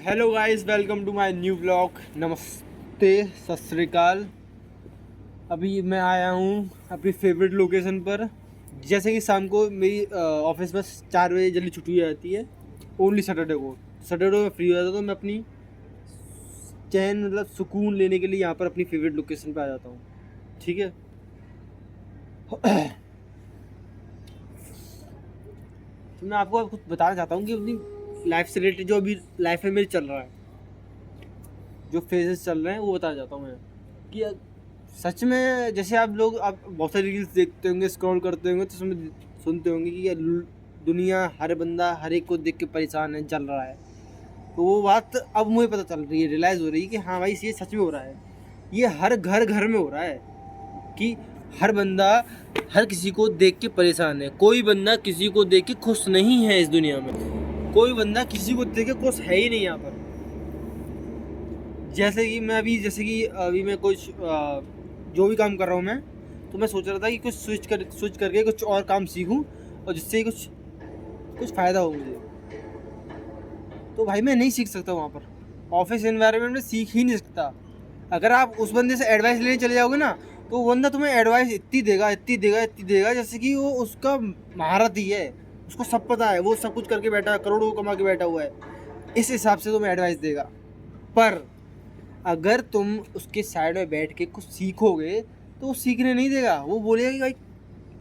Hello guys, welcome to my new blog. नमस्ते, सत श्री अकाल। अभी मैं आया हूँ अपनी फेवरेट लोकेशन पर। जैसे कि शाम को मेरी ऑफिस बस 4 बजे जल्दी छुट्टी हो जाती है। ओनली सैटरडे को, सैटरडे में फ्री हो जाता, तो मैं अपनी चैन मतलब सुकून लेने के लिए यहाँ पर अपनी फेवरेट लोकेशन पर आ जाता हूँ। ठीक है। तो मैं आपको कुछ बताना चाहता हूँ कि अपनी लाइफ से रिलेटेड जो अभी लाइफ में मेरी चल रहा है, जो फेजेस चल रहे हैं, वो बताना चाहता हूँ मैं कि सच में जैसे आप बहुत सारी रील्स देखते होंगे, स्क्रॉल करते होंगे, तो उसमें सुनते होंगे कि ये दुनिया हर बंदा हर एक को देख के परेशान है, चल रहा है। तो वो बात अब मुझे पता चल रही है, रियलाइज़ हो रही है कि हाँ भाई, ये सच में हो रहा है। ये हर घर घर में हो रहा है कि हर बंदा हर किसी को देख के परेशान है। कोई बंदा किसी को देख के खुश नहीं है इस दुनिया में। कोई बंदा किसी को देख के खुश है ही नहीं यहाँ पर। जैसे कि अभी मैं कुछ जो भी काम कर रहा हूँ मैं, तो मैं सोच रहा था कि कुछ स्विच करके कुछ और काम सीखूं, और जिससे कुछ कुछ फ़ायदा हो मुझे। तो भाई मैं नहीं सीख सकता वहाँ पर। ऑफिस एनवायरनमेंट में सीख ही नहीं सकता। अगर आप उस बंदे से एडवाइस लेने चले जाओगे ना, तो वो बंदा तुम्हें एडवाइस इतनी देगा जैसे कि वो उसका महारत ही है। उसको सब पता है, वो सब कुछ करके बैठा है, करोड़ों कमा के बैठा हुआ है। इस हिसाब से तुम्हें एडवाइस देगा। पर अगर तुम उसके साइड में बैठ के कुछ सीखोगे, तो वो सीखने नहीं देगा। वो बोलेगा कि भाई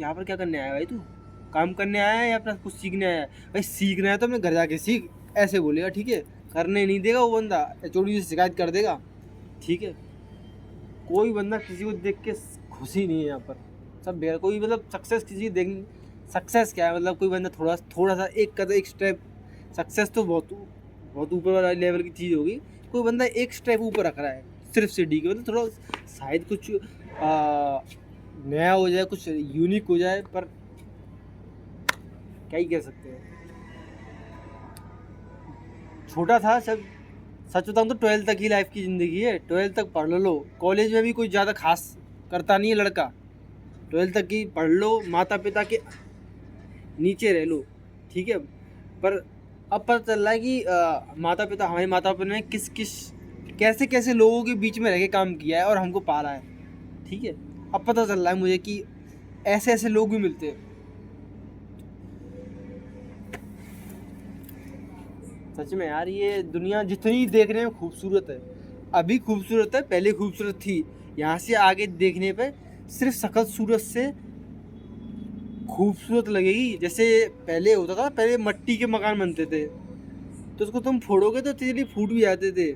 यहाँ पर क्या करने आया है, भाई तू काम करने आया है या अपना कुछ सीखने आया है? भाई सीखना है तो अपने घर जाके सीख, ऐसे बोलेगा। ठीक है। करने नहीं देगा वो बंदा, एचओडी से शिकायत कर देगा। ठीक है। कोई बंदा किसी को देख के खुशी नहीं है यहाँ पर। सब बेकार। कोई मतलब सक्सेस किसी देख, सक्सेस क्या है मतलब, कोई बंदा थोड़ा थोड़ा सा एक कदम एक स्टेप, सक्सेस तो बहुत बहुत ऊपर वाला लेवल की चीज़ होगी। कोई बंदा एक स्टेप ऊपर रख रहा है सिर्फ सीढ़ी के, मतलब थोड़ा शायद कुछ नया हो जाए, कुछ यूनिक हो जाए, पर क्या ही कह सकते हैं। छोटा था सब। सच बताऊँ तो 12th तक ही लाइफ की ज़िंदगी है। 12th तक पढ़ लो। कॉलेज में भी कोई ज़्यादा खास करता नहीं है लड़का। 12th तक ही पढ़ लो, माता पिता के नीचे रह लो। ठीक है। पर अब पता चल रहा है कि हमारे माता पिता ने किस किस कैसे कैसे लोगों के बीच में रह के काम किया है और हमको पाला है। ठीक है। अब पता चल रहा है मुझे कि ऐसे ऐसे लोग भी मिलते हैं। सच में यार, ये दुनिया जितनी देखने में खूबसूरत है, अभी खूबसूरत है, पहले खूबसूरत थी। यहाँ से आगे देखने पे सिर्फ शक्ल सूरत से खूबसूरत लगेगी। जैसे पहले होता था, पहले मट्टी के मकान बनते थे, तो उसको तुम फोड़ोगे तो तेरी फूट भी जाते थे।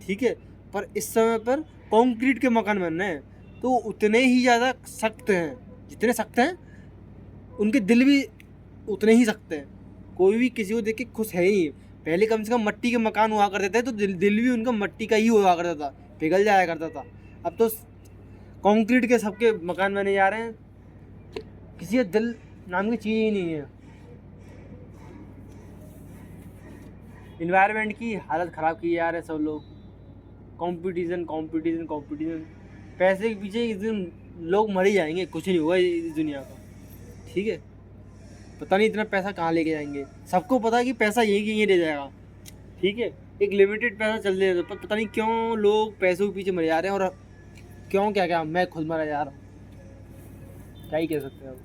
ठीक है। पर इस समय पर कंक्रीट के मकान बन रहे हैं, तो उतने ही ज़्यादा सख्त हैं। जितने सख्त हैं, उनके दिल भी उतने ही सख्त हैं। कोई भी किसी को देख के खुश है ही नहीं। पहले कम से कम मट्टी के मकान हुआ करते थे, तो दिल भी उनका मट्टी का ही हुआ करता था, पिघल जाया करता था। अब तो कंक्रीट के सबके मकान बने जा रहे हैं। किसी का दिल नाम की चीज़ ही नहीं है। इन्वायरमेंट की हालत ख़राब की जा रहे हैं सब लोग। Competition competition competition. पैसे के पीछे इस दिन लोग मर ही जाएंगे, कुछ नहीं होगा इस दुनिया का। ठीक है। पता नहीं इतना पैसा कहाँ लेके जाएंगे। सबको पता है कि पैसा यहीं की यहीं ले जाएगा। ठीक है। एक लिमिटेड पैसा चल रहा है, पर पता नहीं क्यों लोग पैसों के पीछे मर जा रहे हैं। और क्यों, क्या क्या, मैं खुद मरा जा रहा हूँ। क्या ही कह सकते हैं अब।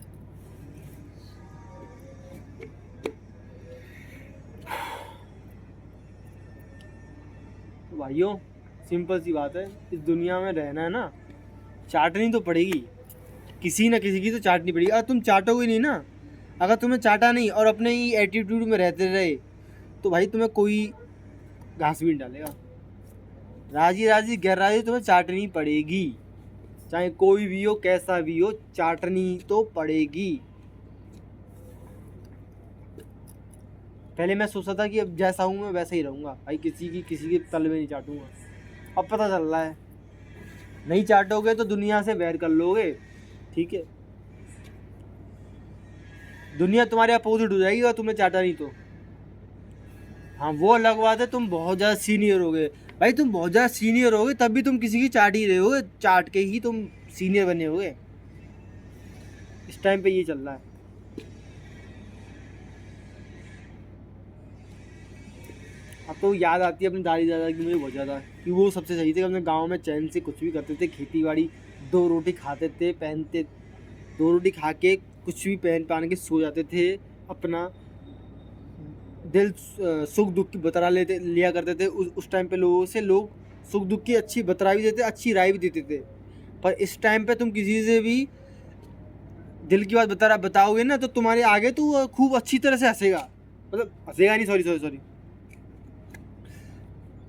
तो भाइयों, सिंपल सी बात है, इस दुनिया में रहना है ना, चाटनी तो पड़ेगी। किसी ना किसी की तो चाटनी पड़ेगी। अगर तुम चाटोगे नहीं ना, अगर तुम्हें चाटा नहीं और अपने ही एटीट्यूड में रहते रहे, तो भाई तुम्हें कोई घास भी नहीं डालेगा। राजी राजी गैर राजी तुम्हें चाटनी पड़ेगी। चाहे कोई भी हो, कैसा भी हो, चाटनी तो पड़ेगी। पहले मैं सोचता था कि अब जैसा हूँ मैं वैसा ही रहूँगा भाई, किसी के तल में नहीं चाटूंगा। अब पता चल रहा है, नहीं चाटोगे तो दुनिया से बैर कर लोगे। ठीक है। दुनिया तुम्हारे अपोजिट हो जाएगी और तुम्हें चाटा नहीं तो। हाँ, वो अलग बात है, तुम बहुत ज़्यादा सीनियर हो गए। भाई तुम बहुत ज़्यादा सीनियर हो गए, तब भी तुम किसी की चाट ही रहे होगे, चाट के ही तुम सीनियर बने होगे। इस टाइम पे ये चल रहा है। अब तो याद आती है अपनी दादी दादा की मुझे बहुत ज़्यादा, कि वो सबसे सही थे। अपने गांव में चैन से कुछ भी करते थे, खेती बाड़ी, 2 रोटी खाते थे, पहनते 2 रोटी खा के कुछ भी पहन के सो जाते थे। अपना दिल सुख दुख की बतरा लिया करते थे। उस टाइम पे लोगों से लोग सुख दुख की अच्छी बतरा भी देते, अच्छी राय भी देते थे। पर इस टाइम पे तुम किसी से भी दिल की बात बताओगे ना, तो तुम्हारे आगे तो खूब अच्छी तरह से हंसेगा, मतलब हंसेगा नहीं, सॉरी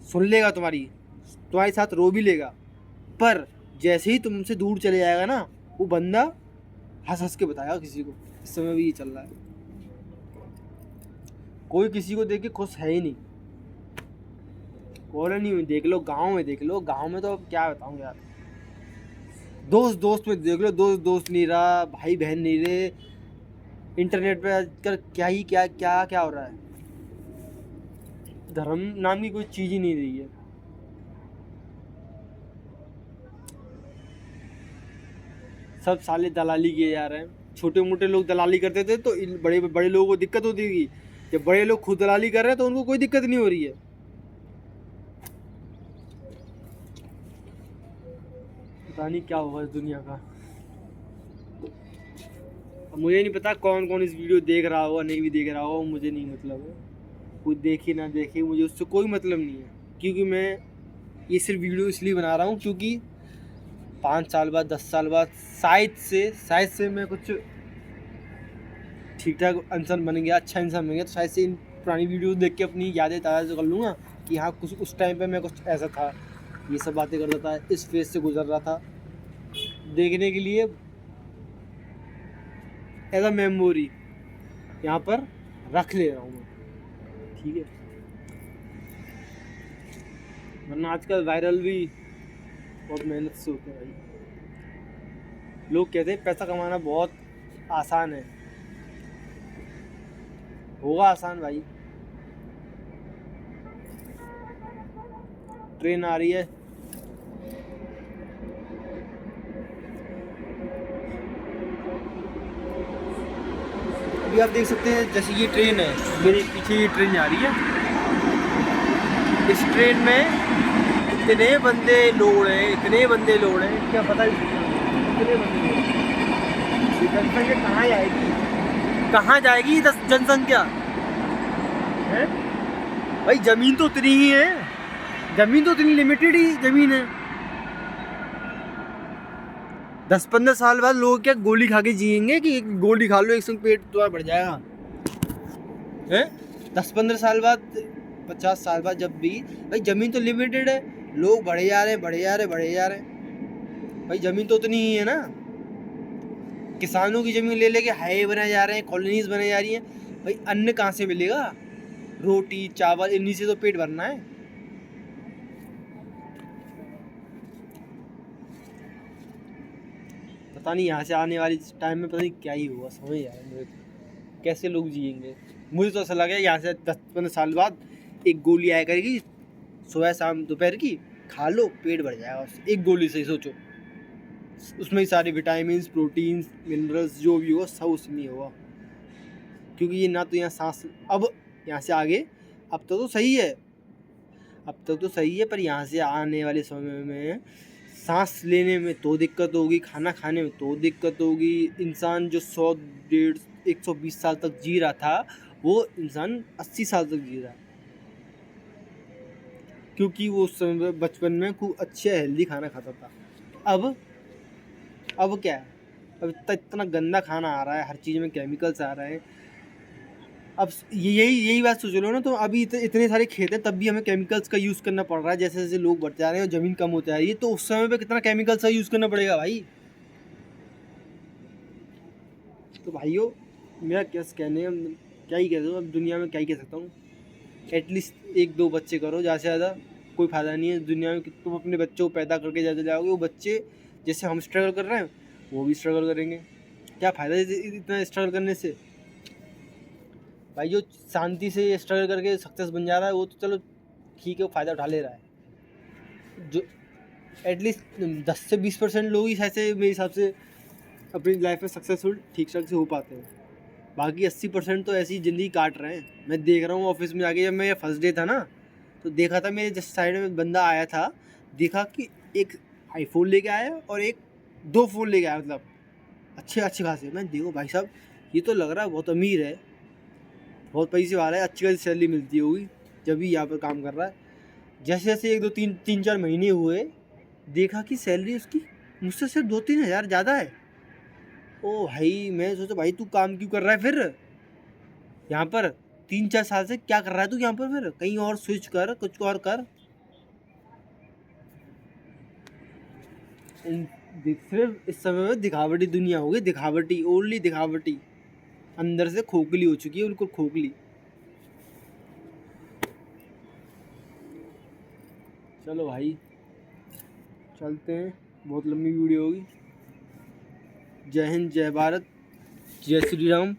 सुन लेगा, तुम्हारे साथ रो भी लेगा। पर जैसे ही तुमसे दूर चले जाएगा ना, वो बंदा हंस हंस के बताएगा किसी को। इस समय भी ये चल रहा है, कोई किसी को देख के खुश है ही नहीं। कॉलोनी में देख लो, गांव में देख लो, गांव में तो अब क्या बताऊं यार, दोस्त में देख लो, दोस्त नहीं रहा, भाई बहन नहीं रहे। इंटरनेट पे आजकल क्या हो रहा है, धर्म नाम की कोई चीज ही नहीं रही है। सब साले दलाली किए जा रहे हैं। छोटे मोटे लोग दलाली करते थे तो बड़े बड़े लोगों को दिक्कत होती थी। जब बड़े लोग खुद दलाली कर रहे हैं तो उनको कोई दिक्कत नहीं हो रही है। पता नहीं क्या होगा इस दुनिया का। अब मुझे नहीं पता कौन कौन इस वीडियो देख रहा होगा, नहीं भी देख रहा होगा, मुझे नहीं मतलब है। कोई देखे ना देखे, मुझे उससे कोई मतलब नहीं है। क्योंकि मैं ये सिर्फ वीडियो इसलिए बना रहा हूँ क्योंकि 5 साल बाद, 10 साल बाद शायद से मैं कुछ ठीक ठाक इंसान बन गया, अच्छा इंसान बन गया, तो शायद से इन पुरानी वीडियो देख के अपनी यादें ताज़ा कर लूँगा कि हाँ कुछ उस टाइम पे मैं कुछ ऐसा था, ये सब बातें करता था, इस फेज से गुजर रहा था। देखने के लिए एज अ मेमोरी यहाँ पर रख ले रहा हूँ मैं, ठीक है। वरना आजकल वायरल भी बहुत मेहनत से होते हैं भाई। लोग कहते हैं पैसा कमाना बहुत आसान है, होगा आसान भाई। ट्रेन आ रही है, अभी आप देख सकते हैं। जैसे ये ट्रेन है, मेरे पीछे ये ट्रेन जा रही है। इस ट्रेन में इतने बंदे लोड हैं, क्या पता ही इतने बंदे लोड। जनसंख्या कहाँ जाएगी जनसंख्या है भाई। जमीन तो उतनी ही है, जमीन तो उतनी लिमिटेड ही जमीन है। 10-15 साल बाद लोग क्या गोली खा के जिएंगे कि गोली खा लो एक संग पेट तुम्हारा बढ़ जाएगा है। 10-15 साल बाद, 50 साल बाद, जब भी भाई जमीन तो लिमिटेड है, लोग बढ़े जा रहे हैं भाई। जमीन तो उतनी ही है ना। किसानों की जमीन ले लेके हाईवे बनाए जा रहे हैं, कॉलोनीज बनाई जा रही हैं भाई। अन्न कहाँ से मिलेगा? रोटी चावल, इन्हीं से तो पेट भरना है। पता नहीं यहाँ से आने वाली टाइम में पता नहीं क्या ही होगा, समझ आ रहा है मुझे तो। कैसे लोग जिएंगे? मुझे तो ऐसा लगा यहाँ से 10-15 साल बाद एक गोली आया करेगी, सुबह शाम दोपहर की, खा लो पेट भर जाएगा उससे। एक गोली से ही सोचो, उसमें ही सारे विटामिन्स, प्रोटीन्स, मिनरल्स जो भी होगा सब उसमें होगा। क्योंकि ये ना तो यहाँ सांस, अब यहाँ से आगे अब तो सही है, पर यहाँ से आने वाले समय में सांस लेने में तो दिक्कत होगी, खाना खाने में तो दिक्कत होगी। इंसान जो 100-120 साल तक जी रहा था, वो इंसान 80 साल तक जी रहा है। क्योंकि वो उस समय बचपन में खूब अच्छा हेल्दी खाना खाता था। अब क्या है? अब इतना गंदा खाना आ रहा है, हर चीज़ में केमिकल्स आ रहे हैं। अब यही बात सोच लो ना, तो अभी इतने सारे खेत हैं तब भी हमें केमिकल्स का यूज़ करना पड़ रहा है। जैसे जैसे लोग बढ़ते जा रहे हैं और ज़मीन कम होती जा रही है, तो उस समय पे कितना केमिकल्स का यूज़ करना पड़ेगा भाई। तो भाइयों, मेरा क्या कहने, क्या ही कह दो, अब दुनिया में क्या ही कह सकता हूँ। एटलीस्ट 1-2 बच्चे करो, ज़्यादा से ज़्यादा कोई फ़ायदा नहीं है दुनिया में। तुम अपने बच्चों को पैदा करके ज़्यादा जाओगे, वो बच्चे जैसे हम स्ट्रगल कर रहे हैं वो भी स्ट्रगल करेंगे। क्या फ़ायदा इतना स्ट्रगल करने से भाई? जो शांति से स्ट्रगल करके सक्सेस बन जा रहा है वो तो चलो ठीक है, वो फ़ायदा उठा ले रहा है। जो एटलीस्ट 10 से 20% लोग ही ऐसे मेरे हिसाब से अपनी लाइफ में सक्सेसफुल ठीक ठाक से हो पाते हैं। बाकी 80% तो ऐसी ज़िंदगी काट रहे हैं। मैं देख रहा हूँ ऑफिस में जाके, जब मेरा फर्स्ट डे था ना, तो देखा था मेरे जस्ट साइड में बंदा आया था, देखा कि एक आईफोन लेके आया और एक 2 फ़ोन लेके आया, मतलब अच्छे खासे। मैं देखो भाई साहब ये तो लग रहा है बहुत अमीर है, बहुत पैसे वाला है, अच्छी खासी सैलरी मिलती होगी जब भी यहाँ पर काम कर रहा है। जैसे जैसे 1-2-3-4 महीने हुए, देखा कि सैलरी उसकी मुझसे सिर्फ 2-3 हज़ार ज़्यादा है। ओ भाई मैं सोचा भाई तू काम क्यों कर रहा है फिर यहाँ पर, 3-4 साल से क्या कर रहा है तू यहाँ पर, फिर कहीं और स्विच कर, कुछ और कर। सिर्फ इस समय में दिखावटी दुनिया हो गई, दिखावटी, ओनली दिखावटी, अंदर से खोखली हो चुकी है, बिल्कुल खोखली। चलो भाई चलते हैं, बहुत लंबी वीडियो होगी। जय हिंद, जय भारत, जय श्री राम।